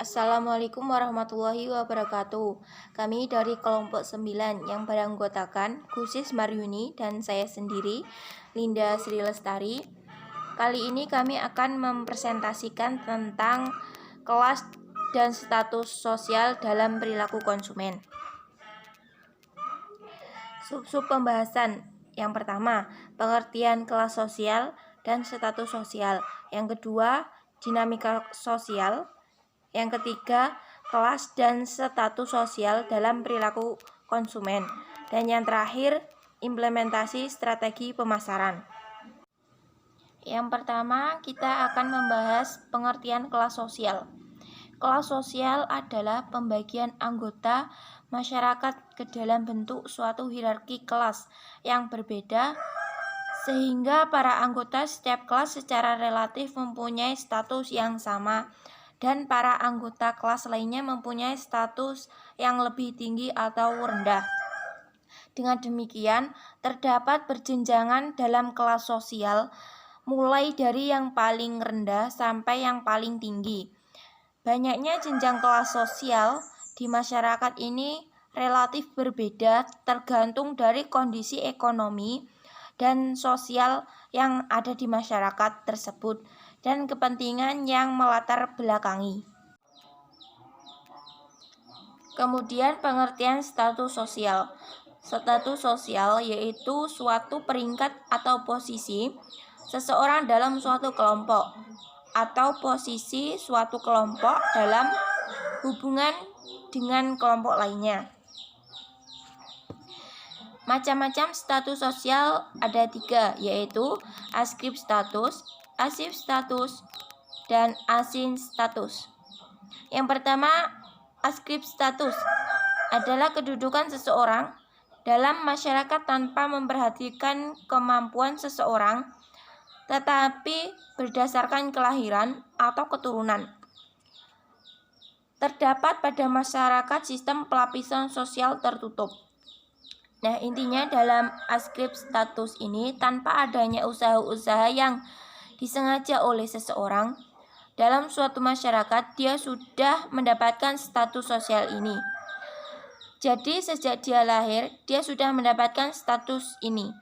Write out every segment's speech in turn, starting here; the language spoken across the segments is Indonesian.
Assalamualaikum warahmatullahi wabarakatuh. Kami dari kelompok 9 yang beranggotakan Khusis Maryuni dan saya sendiri, Linda Sri Lestari. Kali ini kami akan mempresentasikan tentang kelas dan status sosial dalam perilaku konsumen. Sub-sub pembahasan. Yang pertama, pengertian kelas sosial dan status sosial. Yang kedua, dinamika sosial. Yang ketiga, kelas dan status sosial dalam perilaku konsumen. Dan yang terakhir, implementasi strategi pemasaran. Yang pertama, kita akan membahas pengertian kelas sosial. Kelas sosial adalah pembagian anggota masyarakat ke dalam bentuk suatu hierarki kelas yang berbeda, sehingga para anggota setiap kelas secara relatif mempunyai status yang sama, dan para anggota kelas lainnya mempunyai status yang lebih tinggi atau rendah. Dengan demikian, terdapat berjenjangan dalam kelas sosial, mulai dari yang paling rendah sampai yang paling tinggi. Banyaknya jenjang kelas sosial di masyarakat ini relatif berbeda tergantung dari kondisi ekonomi dan sosial yang ada di masyarakat tersebut dan kepentingan yang melatar belakangi. Kemudian pengertian status sosial. Status sosial yaitu suatu peringkat atau posisi seseorang dalam suatu kelompok atau posisi suatu kelompok dalam hubungan dengan kelompok lainnya. Macam-macam status sosial ada 3, yaitu askrip status, asif status, dan asin status. Yang pertama, askrip status adalah kedudukan seseorang dalam masyarakat tanpa memperhatikan kemampuan seseorang, tetapi berdasarkan kelahiran atau keturunan. Terdapat pada masyarakat sistem pelapisan sosial tertutup. Nah, intinya dalam askrip status ini, tanpa adanya usaha-usaha yang disengaja oleh seseorang dalam suatu masyarakat, dia sudah mendapatkan status sosial ini. Jadi sejak dia lahir, dia sudah mendapatkan status ini.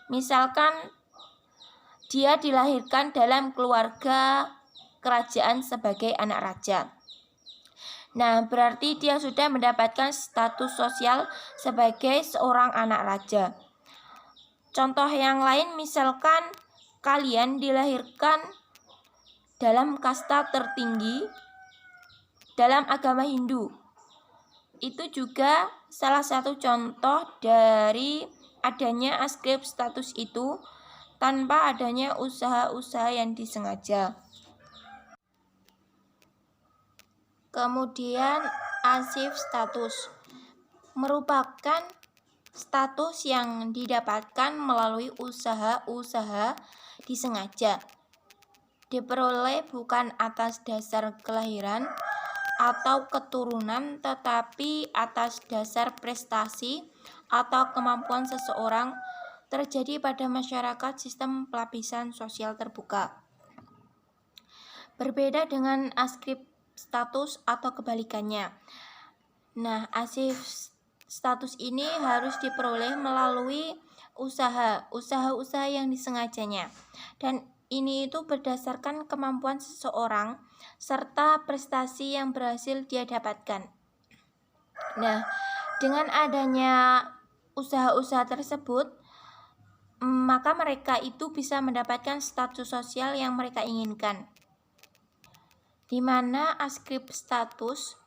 Misalkan dia dilahirkan dalam keluarga kerajaan sebagai anak raja. Nah, berarti dia sudah mendapatkan status sosial sebagai seorang anak raja. Contoh yang lain, misalkan kalian dilahirkan dalam kasta tertinggi dalam agama Hindu. Itu juga salah satu contoh dari adanya askrip status itu tanpa adanya usaha-usaha yang disengaja. Kemudian asif status merupakan status yang didapatkan melalui usaha-usaha disengaja, diperoleh bukan atas dasar kelahiran atau keturunan, tetapi atas dasar prestasi atau kemampuan seseorang, terjadi pada masyarakat sistem pelapisan sosial terbuka. Berbeda dengan askrip status atau kebalikannya. Nah, asif status ini harus diperoleh melalui usaha-usaha yang disengajanya. Dan ini itu berdasarkan kemampuan seseorang serta prestasi yang berhasil dia dapatkan. Nah, dengan adanya usaha-usaha tersebut, maka mereka itu bisa mendapatkan status sosial yang mereka inginkan. Di mana askrip status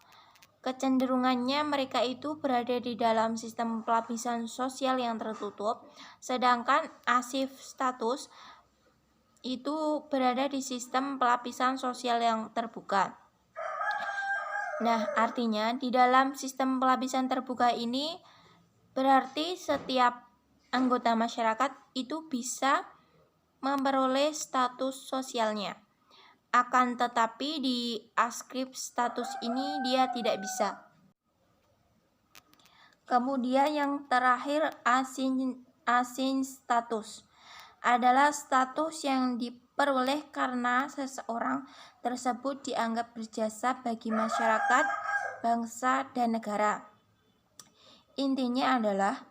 kecenderungannya mereka itu berada di dalam sistem pelapisan sosial yang tertutup, sedangkan asif status itu berada di sistem pelapisan sosial yang terbuka. Nah, artinya di dalam sistem pelapisan terbuka ini berarti setiap anggota masyarakat itu bisa memperoleh status sosialnya. Akan tetapi di askrip status ini dia tidak bisa. Kemudian yang terakhir asin status adalah status yang diperoleh karena seseorang tersebut dianggap berjasa bagi masyarakat, bangsa, dan negara. Intinya adalah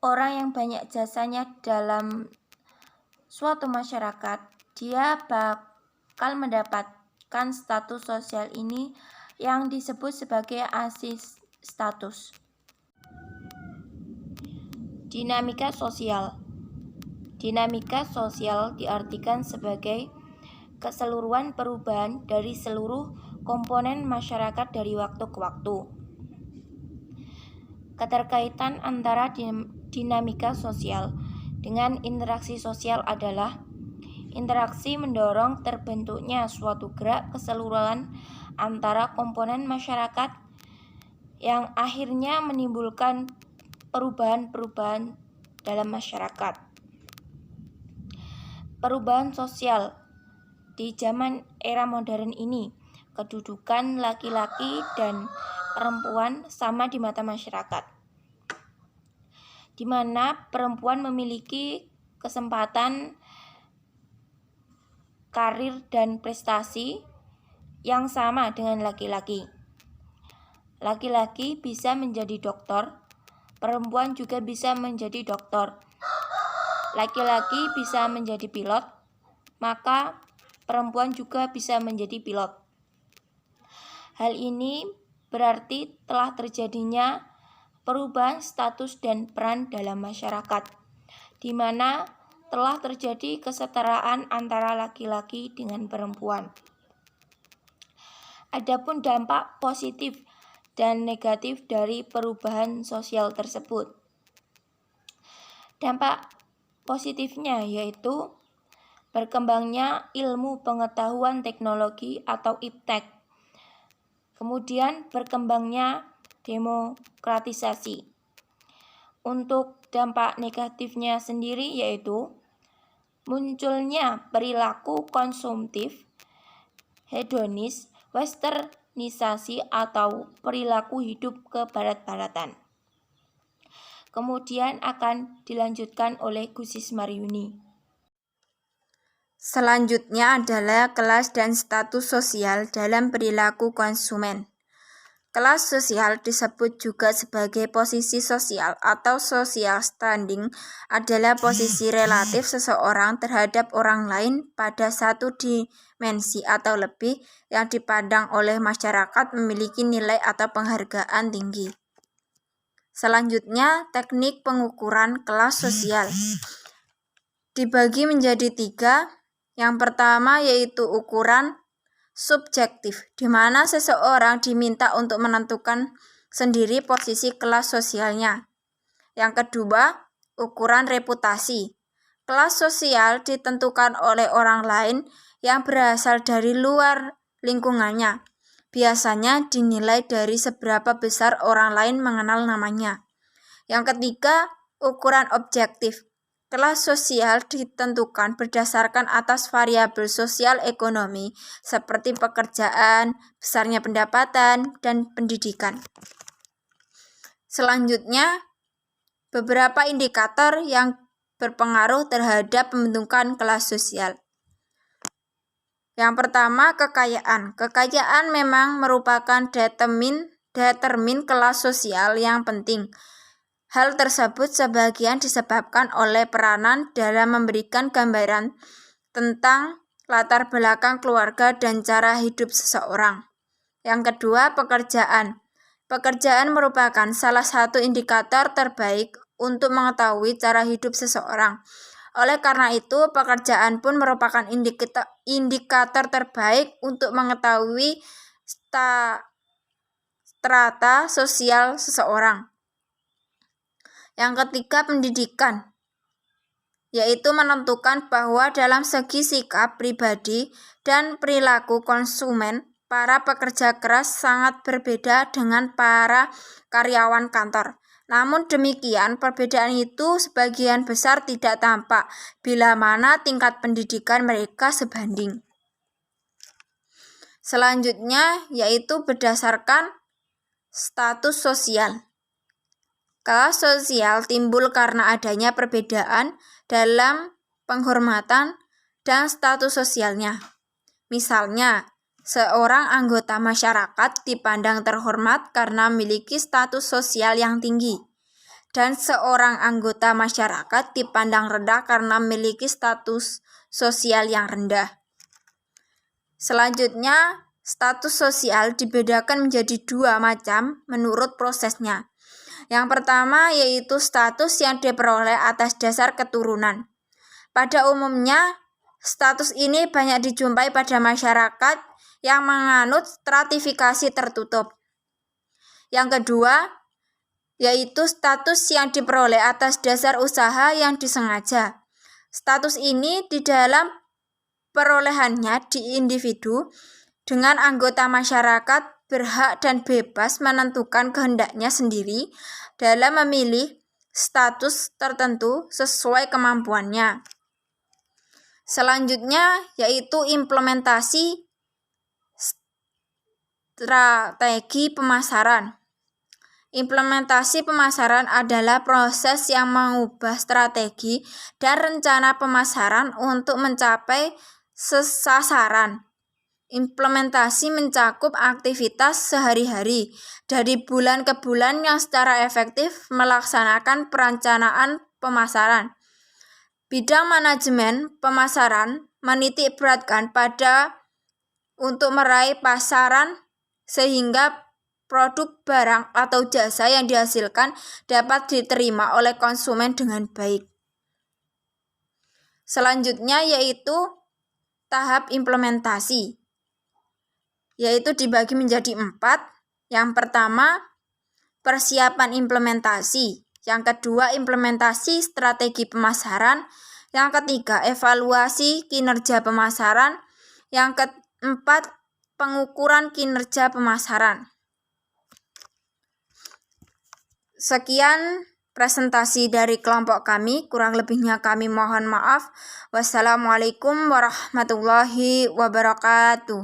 orang yang banyak jasanya dalam suatu masyarakat, dia bakal mendapatkan status sosial ini yang disebut sebagai asis status. Dinamika sosial. Dinamika sosial diartikan sebagai keseluruhan perubahan dari seluruh komponen masyarakat dari waktu ke waktu. Keterkaitan antara dinamika sosial dengan interaksi sosial adalah interaksi mendorong terbentuknya suatu gerak keseluruhan antara komponen masyarakat yang akhirnya menimbulkan perubahan-perubahan dalam masyarakat. Perubahan sosial. Di zaman era modern ini, kedudukan laki-laki dan perempuan sama di mata masyarakat, di mana perempuan memiliki kesempatan karir dan prestasi yang sama dengan laki-laki. Laki-laki bisa menjadi dokter, perempuan juga bisa menjadi dokter. Laki-laki bisa menjadi pilot, maka perempuan juga bisa menjadi pilot. Hal ini berarti telah terjadinya perubahan status dan peran dalam masyarakat, di mana telah terjadi kesetaraan antara laki-laki dengan perempuan. Adapun dampak positif dan negatif dari perubahan sosial tersebut. Dampak positifnya yaitu berkembangnya ilmu pengetahuan teknologi atau iptek. Kemudian berkembangnya demokratisasi. Untuk dampak negatifnya sendiri yaitu munculnya perilaku konsumtif, hedonis, westernisasi atau perilaku hidup kebarat-baratan. Kemudian akan dilanjutkan oleh Gusis Maryuni. Selanjutnya adalah kelas dan status sosial dalam perilaku konsumen. Kelas sosial disebut juga sebagai posisi sosial atau social standing, adalah posisi relatif seseorang terhadap orang lain pada satu dimensi atau lebih yang dipandang oleh masyarakat memiliki nilai atau penghargaan tinggi. Selanjutnya, teknik pengukuran kelas sosial dibagi menjadi 3. Yang pertama yaitu ukuran subjektif, di mana seseorang diminta untuk menentukan sendiri posisi kelas sosialnya. Yang kedua, ukuran reputasi. Kelas sosial ditentukan oleh orang lain yang berasal dari luar lingkungannya. Biasanya dinilai dari seberapa besar orang lain mengenal namanya. Yang ketiga, ukuran objektif. Kelas sosial ditentukan berdasarkan atas variabel sosial ekonomi seperti pekerjaan, besarnya pendapatan, dan pendidikan. Selanjutnya, beberapa indikator yang berpengaruh terhadap pembentukan kelas sosial. Yang pertama, kekayaan. Kekayaan memang merupakan determin kelas sosial yang penting. Hal tersebut sebagian disebabkan oleh peranan dalam memberikan gambaran tentang latar belakang keluarga dan cara hidup seseorang. Yang kedua, pekerjaan. Pekerjaan merupakan salah satu indikator terbaik untuk mengetahui cara hidup seseorang. Oleh karena itu, pekerjaan pun merupakan indikator terbaik untuk mengetahui strata sosial seseorang. Yang ketiga, pendidikan, yaitu menentukan bahwa dalam segi sikap pribadi dan perilaku konsumen, para pekerja keras sangat berbeda dengan para karyawan kantor. Namun demikian, perbedaan itu sebagian besar tidak tampak bila mana tingkat pendidikan mereka sebanding. Selanjutnya yaitu berdasarkan status sosial. Kelas sosial timbul karena adanya perbedaan dalam penghormatan dan status sosialnya. Misalnya, seorang anggota masyarakat dipandang terhormat karena memiliki status sosial yang tinggi, dan seorang anggota masyarakat dipandang rendah karena memiliki status sosial yang rendah. Selanjutnya, status sosial dibedakan menjadi dua macam menurut prosesnya. Yang pertama yaitu status yang diperoleh atas dasar keturunan. Pada umumnya, status ini banyak dijumpai pada masyarakat yang menganut stratifikasi tertutup. Yang kedua, yaitu status yang diperoleh atas dasar usaha yang disengaja. Status ini di dalam perolehannya di individu dengan anggota masyarakat berhak dan bebas menentukan kehendaknya sendiri dalam memilih status tertentu sesuai kemampuannya. Selanjutnya yaitu implementasi strategi pemasaran. Implementasi pemasaran adalah proses yang mengubah strategi dan rencana pemasaran untuk mencapai sasaran. Implementasi mencakup aktivitas sehari-hari dari bulan ke bulan yang secara efektif melaksanakan perencanaan pemasaran. Bidang manajemen pemasaran menitik beratkan pada untuk meraih pasaran sehingga produk, barang, atau jasa yang dihasilkan dapat diterima oleh konsumen dengan baik. Selanjutnya yaitu tahap implementasi, yaitu dibagi menjadi 4. Yang pertama, persiapan implementasi. Yang kedua, implementasi strategi pemasaran. Yang ketiga, evaluasi kinerja pemasaran. Yang keempat, pengukuran kinerja pemasaran. Sekian presentasi dari kelompok kami, kurang lebihnya kami mohon maaf. Wassalamualaikum warahmatullahi wabarakatuh.